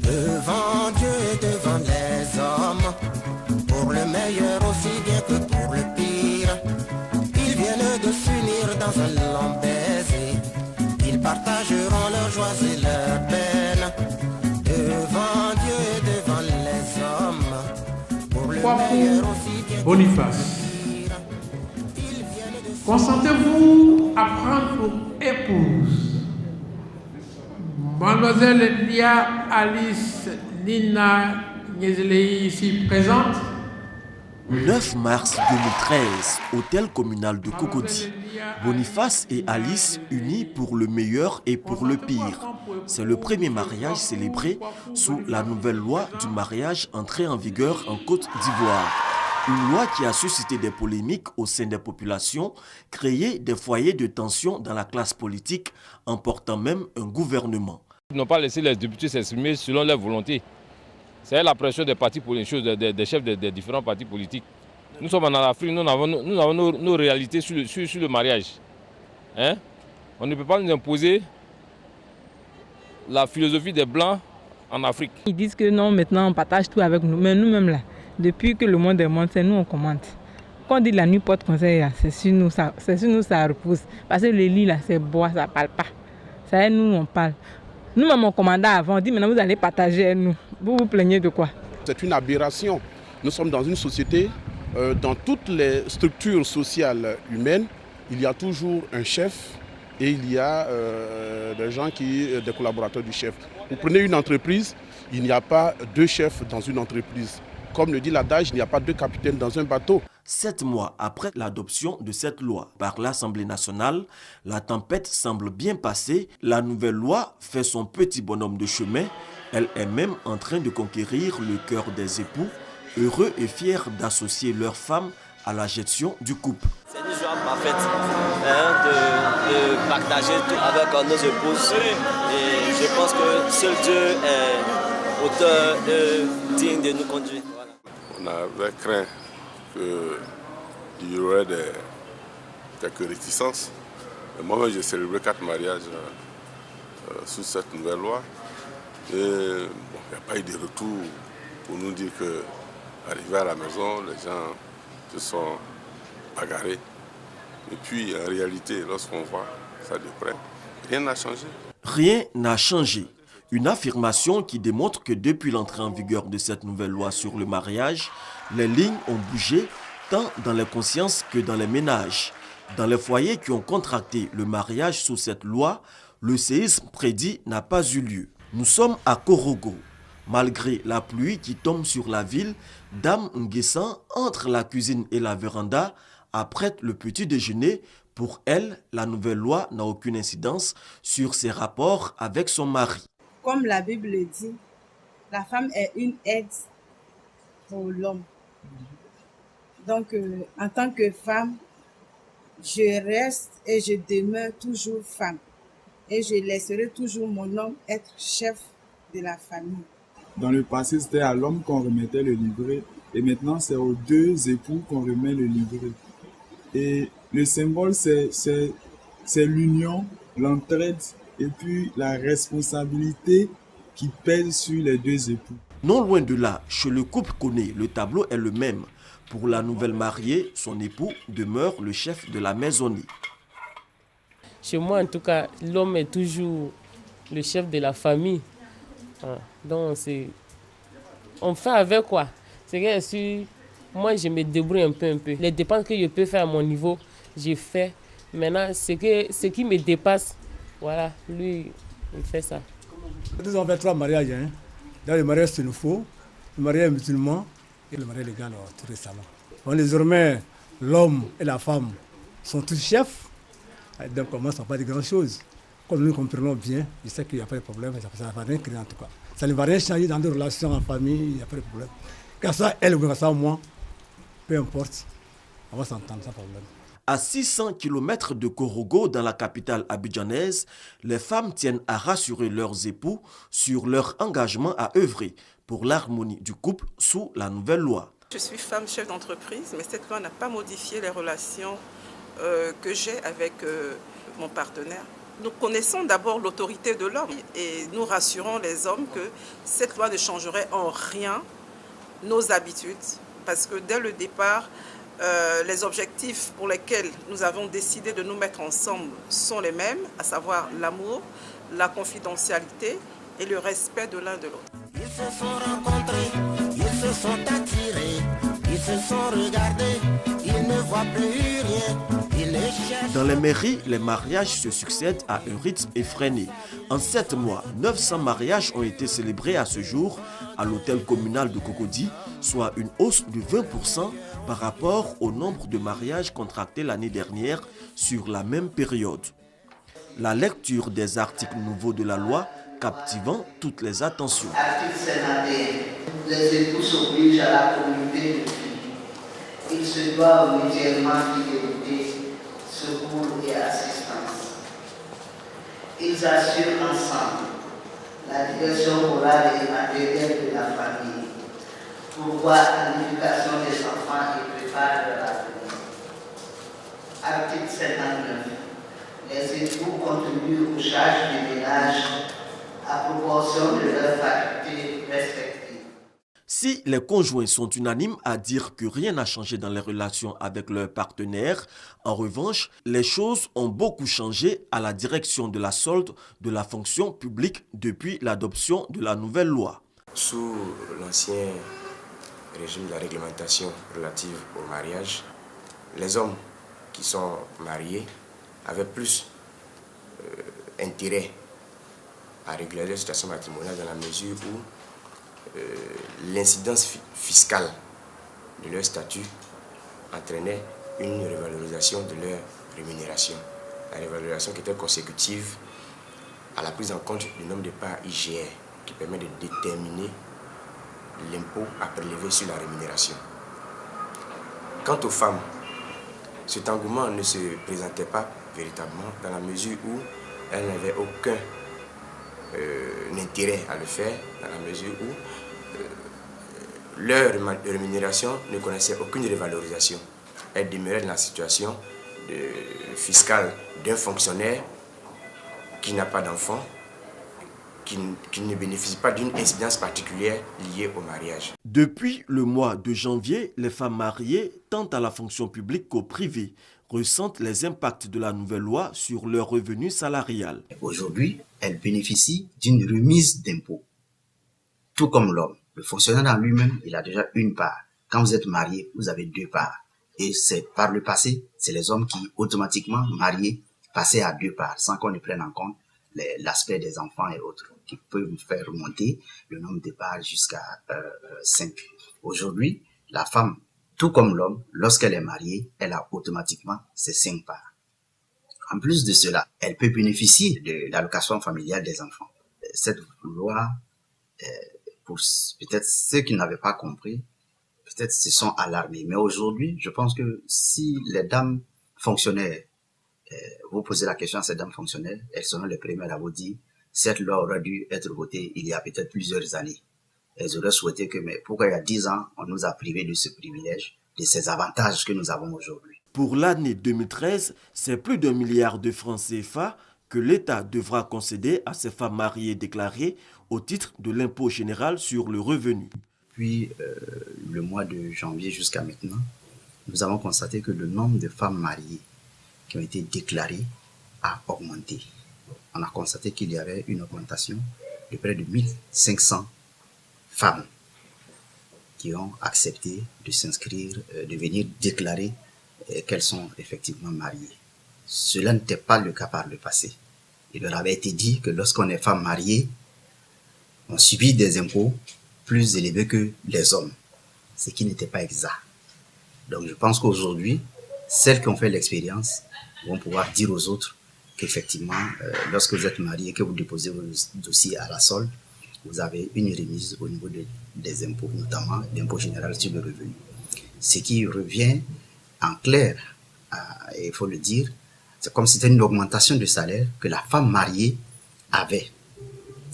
Devant Dieu et devant les hommes, pour le meilleur aussi bien que pour le pire, ils viennent de s'unir dans un long baiser. Ils partageront leurs joies et leurs peines. Devant Dieu et devant les hommes, pour le meilleur aussi bien que Boniface. Consentez-vous à prendre pour épouse Mademoiselle Lia Alice Nina Nyezlei ici présente. 9 mars 2013, hôtel communal de Cocody. Boniface et Alice unis pour le meilleur et pour le pire. C'est le premier mariage célébré sous la nouvelle loi du mariage entrée en vigueur en Côte d'Ivoire. Une loi qui a suscité des polémiques au sein des populations, créé des foyers de tension dans la classe politique, emportant même un gouvernement. Ils n'ont pas laissé les députés s'exprimer selon leur volonté. C'est la pression des partis politiques, des chefs des différents partis politiques. Nous sommes en Afrique, nous avons nos réalités sur le mariage. Hein? On ne peut pas nous imposer la philosophie des Blancs en Afrique. Ils disent que non, maintenant on partage tout avec nous, mais nous-mêmes là, depuis que le monde est monde, c'est nous on commande. Quand on dit la nuit porte conseil, c'est sur nous ça repousse. Parce que le lit là, c'est bois, ça ne parle pas. Ça nous on parle. Nous-mêmes on commandait avant, on dit maintenant vous allez partager avec nous. Vous vous plaignez de quoi? C'est une aberration. Nous sommes dans une société, dans toutes les structures sociales humaines, il y a toujours un chef et il y a des collaborateurs du chef. Vous prenez une entreprise, il n'y a pas deux chefs dans une entreprise. Comme le dit l'adage, il n'y a pas deux capitaines dans un bateau. 7 mois après l'adoption de cette loi par l'Assemblée nationale, la tempête semble bien passée. La nouvelle loi fait son petit bonhomme de chemin. Elle est même en train de conquérir le cœur des époux, heureux et fiers d'associer leurs femmes à la gestion du couple. C'est une joie parfaite de partager tout avec nos épouses. Et je pense que seul Dieu est auteur digne de nous conduire. Voilà. On avait craint qu'il y aurait quelques réticences. Moi-même, j'ai célébré 4 mariages sous cette nouvelle loi. Et il n'y a pas eu de retour pour nous dire qu'arrivé à la maison, les gens se sont bagarrés. Et puis, en réalité, lorsqu'on voit ça de près, rien n'a changé. Rien n'a changé. Une affirmation qui démontre que depuis l'entrée en vigueur de cette nouvelle loi sur le mariage, les lignes ont bougé tant dans les consciences que dans les ménages. Dans les foyers qui ont contracté le mariage sous cette loi, le séisme prédit n'a pas eu lieu. Nous sommes à Korogo. Malgré la pluie qui tombe sur la ville, Dame Nguessan, entre la cuisine et la véranda, apprête le petit déjeuner. Pour elle, la nouvelle loi n'a aucune incidence sur ses rapports avec son mari. Comme la Bible le dit, la femme est une aide pour l'homme. Donc, en tant que femme, je reste et je demeure toujours femme. Et je laisserai toujours mon homme être chef de la famille. Dans le passé, c'était à l'homme qu'on remettait le livret. Et maintenant, c'est aux 2 époux qu'on remet le livret. Et le symbole, c'est l'union, l'entraide et puis la responsabilité qui pèse sur les 2 époux. Non loin de là, chez le couple Koné, le tableau est le même. Pour la nouvelle mariée, son époux demeure le chef de la maisonnée. Chez moi, en tout cas, l'homme est toujours le chef de la famille. Donc, on fait avec quoi. C'est que moi, je me débrouille un peu. Les dépenses que je peux faire à mon niveau, j'ai fait. Maintenant, ce qui me dépasse, voilà, lui, il fait ça. Nous avons fait 3 mariages. Dans le mariage sénopho, le mariage musulman et le mariage légal tout récemment. Désormais, l'homme et la femme sont tous chefs. Donc, comment ça ne va pas de grandes choses. Comme nous comprenons bien, je sais qu'il n'y a pas de problème, ça ne va rien créer en tout cas. Ça ne va rien changer dans des relations en famille, il n'y a pas de problème. Car ça, elle ou ça, moi, peu importe, on va s'entendre sans problème. À 600 km de Korogo, dans la capitale abidjanaise, les femmes tiennent à rassurer leurs époux sur leur engagement à œuvrer pour l'harmonie du couple sous la nouvelle loi. Je suis femme chef d'entreprise, mais cette loi n'a pas modifié les relations que j'ai avec mon partenaire. Nous connaissons d'abord l'autorité de l'homme et nous rassurons les hommes que cette loi ne changerait en rien nos habitudes, parce que dès le départ, les objectifs pour lesquels nous avons décidé de nous mettre ensemble sont les mêmes, à savoir l'amour, la confidentialité et le respect de l'un de l'autre. Ils se sont rencontrés, ils se sont attirés, ils se sont regardés, ils ne voient plus rien. Dans les mairies, les mariages se succèdent à un rythme effréné. En 7 mois, 900 mariages ont été célébrés à ce jour à l'hôtel communal de Cocody, soit une hausse de 20% par rapport au nombre de mariages contractés l'année dernière sur la même période. La lecture des articles nouveaux de la loi captivant toutes les attentions. Article 51. Les époux s'obligent à la communauté de vie. Ils se doivent mutuellement fidélité, secours et assistance. Ils assurent ensemble la direction morale et matérielle de la famille, pourvoient à l'éducation des enfants et préparent leur avenir. Article 59. Les époux contribuent aux charges du ménage à proportion de leurs facultés respectives. Si les conjoints sont unanimes à dire que rien n'a changé dans les relations avec leurs partenaires, en revanche, les choses ont beaucoup changé à la direction de la solde de la fonction publique depuis l'adoption de la nouvelle loi. Sous l'ancien régime de la réglementation relative au mariage, les hommes qui sont mariés avaient plus intérêt à réguler leur situation matrimoniale dans la mesure où l'incidence fiscale de leur statut entraînait une revalorisation de leur rémunération. La revalorisation qui était consécutive à la prise en compte du nombre de parts IGR qui permet de déterminer l'impôt à prélever sur la rémunération. Quant aux femmes, cet engouement ne se présentait pas véritablement dans la mesure où elles n'avaient aucun intérêt à le faire, dans la mesure où leur rémunération ne connaissait aucune revalorisation. Elles demeuraient dans la situation fiscale d'un fonctionnaire qui n'a pas d'enfant, qui ne bénéficie pas d'une incidence particulière liée au mariage. Depuis le mois de janvier, les femmes mariées, tant à la fonction publique qu'au privé, ressentent les impacts de la nouvelle loi sur leur revenu salarial. Aujourd'hui, elles bénéficient d'une remise d'impôt. Tout comme l'homme. Le fonctionnaire en lui-même, il a déjà une part. Quand vous êtes marié, vous avez 2 parts. Et c'est par le passé, c'est les hommes qui, automatiquement mariés, passaient à 2 parts, sans qu'on ne prenne en compte l'aspect des enfants et autres, qui peuvent faire remonter le nombre de parts jusqu'à 5. Aujourd'hui, la femme, tout comme l'homme, lorsqu'elle est mariée, elle a automatiquement ses 5 parts. En plus de cela, elle peut bénéficier de l'allocation familiale des enfants. Cette loi, pour peut-être ceux qui n'avaient pas compris, peut-être se sont alarmés. Mais aujourd'hui, je pense que si les dames fonctionnaires, vous posez la question à ces dames fonctionnaires, elles seront les premières à vous dire, cette loi aurait dû être votée il y a peut-être plusieurs années. Elles auraient souhaité que, mais pourquoi il y a 10 ans, on nous a privés de ce privilège, de ces avantages que nous avons aujourd'hui. Pour l'année 2013, c'est plus d'1 milliard de francs CFA que l'État devra concéder à ces femmes mariées déclarées au titre de l'impôt général sur le revenu. Depuis le mois de janvier jusqu'à maintenant, nous avons constaté que le nombre de femmes mariées qui ont été déclarées a augmenté. On a constaté qu'il y avait une augmentation de près de 1500 femmes qui ont accepté de s'inscrire, de venir déclarer qu'elles sont effectivement mariées. Cela n'était pas le cas par le passé. Il leur avait été dit que lorsqu'on est femme mariée, on subit des impôts plus élevés que les hommes, ce qui n'était pas exact. Donc je pense qu'aujourd'hui, celles qui ont fait l'expérience vont pouvoir dire aux autres qu'effectivement, lorsque vous êtes marié et que vous déposez vos dossiers à la solde, vous avez une remise au niveau des impôts, notamment l'impôt général sur le revenu. Ce qui revient en clair, il faut le dire, c'est comme si c'était une augmentation de salaire que la femme mariée avait.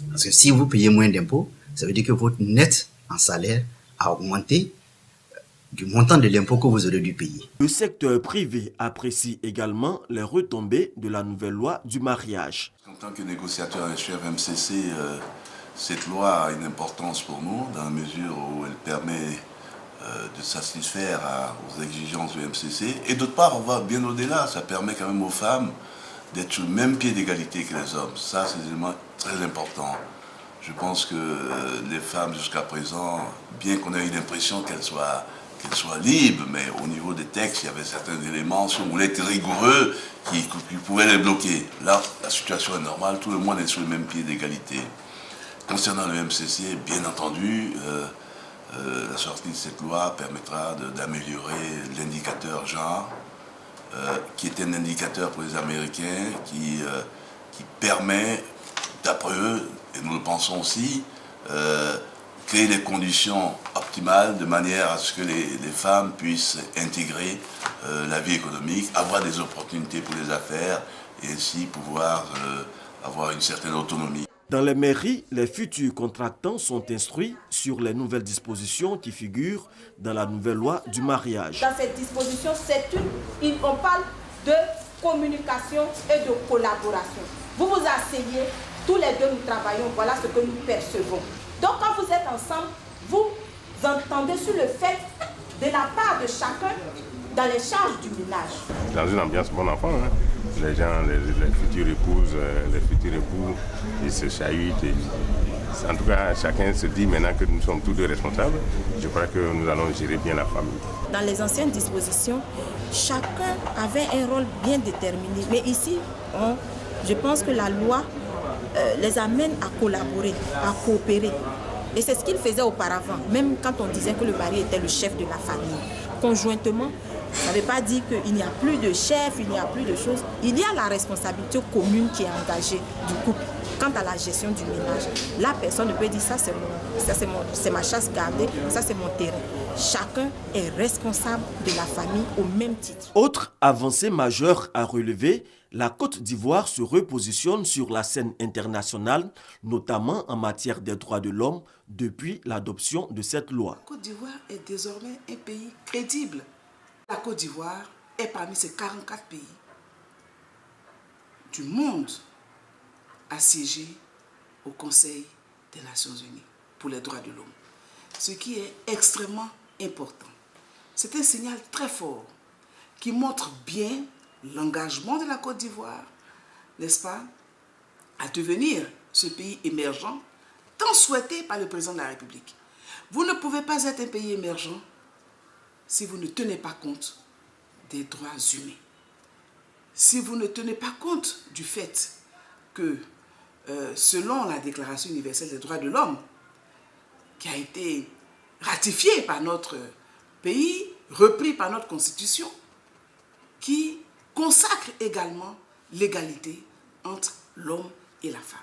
Parce que si vous payez moins d'impôts, ça veut dire que votre net en salaire a augmenté du montant de l'impôt que vous aurez dû payer. Le secteur privé apprécie également les retombées de la nouvelle loi du mariage. En tant que négociateur et chef MCC, cette loi a une importance pour nous dans la mesure où elle permet de satisfaire aux exigences du MCC. Et d'autre part, on va bien au-delà, ça permet quand même aux femmes d'être sur le même pied d'égalité que les hommes. Ça, c'est un élément très important. Je pense que les femmes, jusqu'à présent, bien qu'on ait eu l'impression qu'elles soient libres, mais au niveau des textes, il y avait certains éléments, si on voulait être rigoureux, qui pouvaient les bloquer. Là, la situation est normale, tout le monde est sur le même pied d'égalité. Concernant le MCC, bien entendu, la sortie de cette loi permettra d'améliorer l'indicateur genre, qui est un indicateur pour les Américains qui permet, d'après eux, et nous le pensons aussi, créer les conditions optimales de manière à ce que les femmes puissent intégrer la vie économique, avoir des opportunités pour les affaires et ainsi pouvoir avoir une certaine autonomie. Dans les mairies, les futurs contractants sont instruits sur les nouvelles dispositions qui figurent dans la nouvelle loi du mariage. Dans cette disposition, on parle de communication et de collaboration. Vous vous asseyez, tous les deux nous travaillons, voilà ce que nous percevons. Donc quand vous êtes ensemble, vous entendez sur le fait de la part de chacun dans les charges du ménage. Dans une ambiance bon enfant, hein. Les gens, les futures épouses, les futurs époux, ils se chahutent. En tout cas, chacun se dit maintenant que nous sommes tous deux responsables. Je crois que nous allons gérer bien la famille. Dans les anciennes dispositions, chacun avait un rôle bien déterminé. Mais ici, je pense que la loi les amène à collaborer, à coopérer. Et c'est ce qu'ils faisaient auparavant, même quand on disait que le mari était le chef de la famille. Conjointement, ça ne veut pas dire qu'il n'y a plus de chef, il n'y a plus de choses. Il y a la responsabilité commune qui est engagée du couple. Quant à la gestion du ménage, la personne ne peut dire ça c'est ma chasse gardée, ça c'est mon terrain. Chacun est responsable de la famille au même titre. Autre avancée majeure à relever, la Côte d'Ivoire se repositionne sur la scène internationale, notamment en matière des droits de l'homme, depuis l'adoption de cette loi. La Côte d'Ivoire est désormais un pays crédible. La Côte d'Ivoire est parmi ces 44 pays du monde assiégés au Conseil des Nations Unies pour les droits de l'homme. Ce qui est extrêmement important. C'est un signal très fort qui montre bien l'engagement de la Côte d'Ivoire, n'est-ce pas, à devenir ce pays émergent tant souhaité par le président de la République. Vous ne pouvez pas être un pays émergent si vous ne tenez pas compte des droits humains. Si vous ne tenez pas compte du fait que, selon la Déclaration universelle des droits de l'homme, qui a été ratifiée par notre pays, repris par notre Constitution, qui consacre également l'égalité entre l'homme et la femme.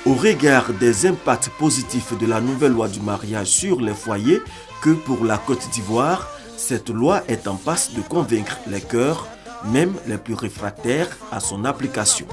Au regard des impacts positifs de la nouvelle loi du mariage sur les foyers, que pour la Côte d'Ivoire, cette loi est en passe de convaincre les cœurs, même les plus réfractaires à son application.